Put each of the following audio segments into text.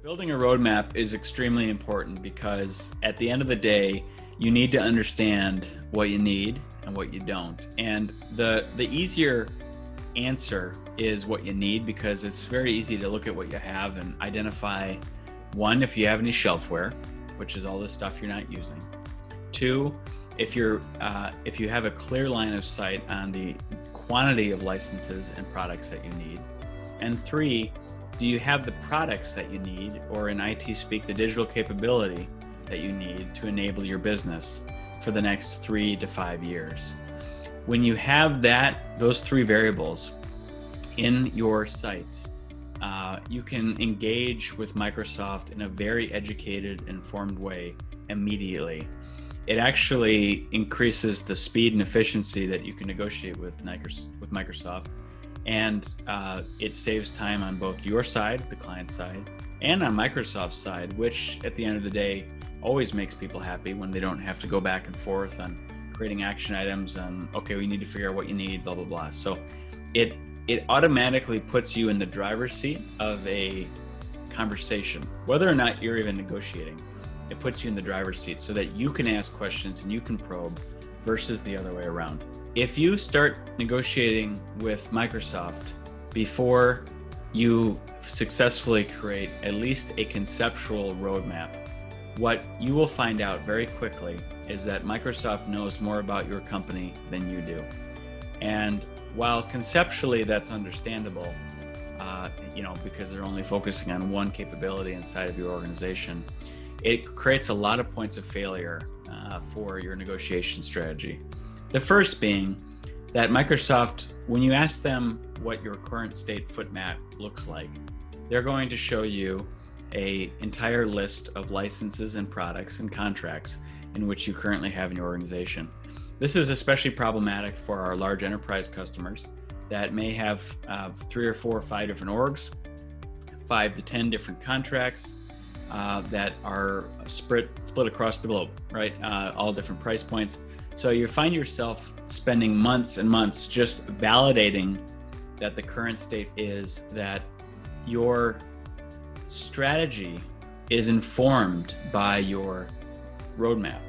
Building a roadmap is extremely important because at the end of the day, you need to understand what you need and what you don't. And the easier answer is what you need, because it's very easy to look at what you have and identify, one, if you have any shelfware, which is all this stuff you're not using. Two, if you have a clear line of sight on the quantity of licenses and products that you need. And three, do you have the products that you need, or in IT speak, the digital capability that you need to enable your business for the next 3 to 5 years? When you have those three variables in your sites, you can engage with Microsoft in a very educated, informed way immediately. It actually increases the speed and efficiency that you can negotiate with Microsoft. And it saves time on both your side, the client side, and on Microsoft's side, which at the end of the day always makes people happy when they don't have to go back and forth on creating action items and, okay, we need to figure out what you need, blah, blah, blah. So it automatically puts you in the driver's seat of a conversation, whether or not you're even negotiating. It puts you in the driver's seat so that you can ask questions and you can probe versus the other way around. If you start negotiating with Microsoft before you successfully create at least a conceptual roadmap, what you will find out very quickly is that Microsoft knows more about your company than you do. And while conceptually that's understandable, because they're only focusing on one capability inside of your organization, it creates a lot of points of failure for your negotiation strategy. The first being that Microsoft, when you ask them what your current state foot map looks like, they're going to show you an entire list of licenses and products and contracts in which you currently have in your organization. This is especially problematic for our large enterprise customers that may have 3 or 4 or 5 different orgs, 5 to 10 different contracts that are split across the globe, right? All different price points. So you find yourself spending months and months just validating that the current state is that your strategy is informed by your roadmap.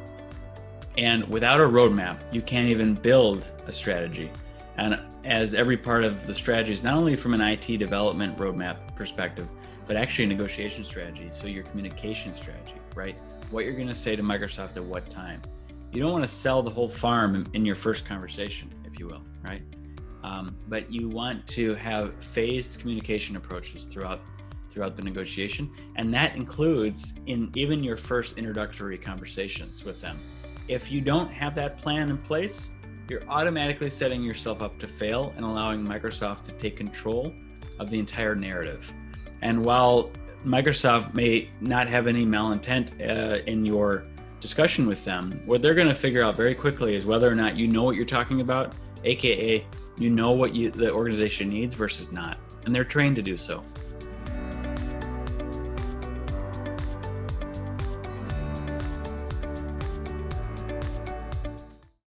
And without a roadmap, you can't even build a strategy. And as every part of the strategy is not only from an IT development roadmap perspective, but actually a negotiation strategy. So your communication strategy, right? What you're going to say to Microsoft at what time. You don't want to sell the whole farm in your first conversation, if you will, right? But you want to have phased communication approaches throughout the negotiation, and that includes in even your first introductory conversations with them. If you don't have that plan in place, you're automatically setting yourself up to fail and allowing Microsoft to take control of the entire narrative. And while Microsoft may not have any malintent in your discussion with them, what they're going to figure out very quickly is whether or not you know what you're talking about, aka you know what the organization needs versus not, and they're trained to do so.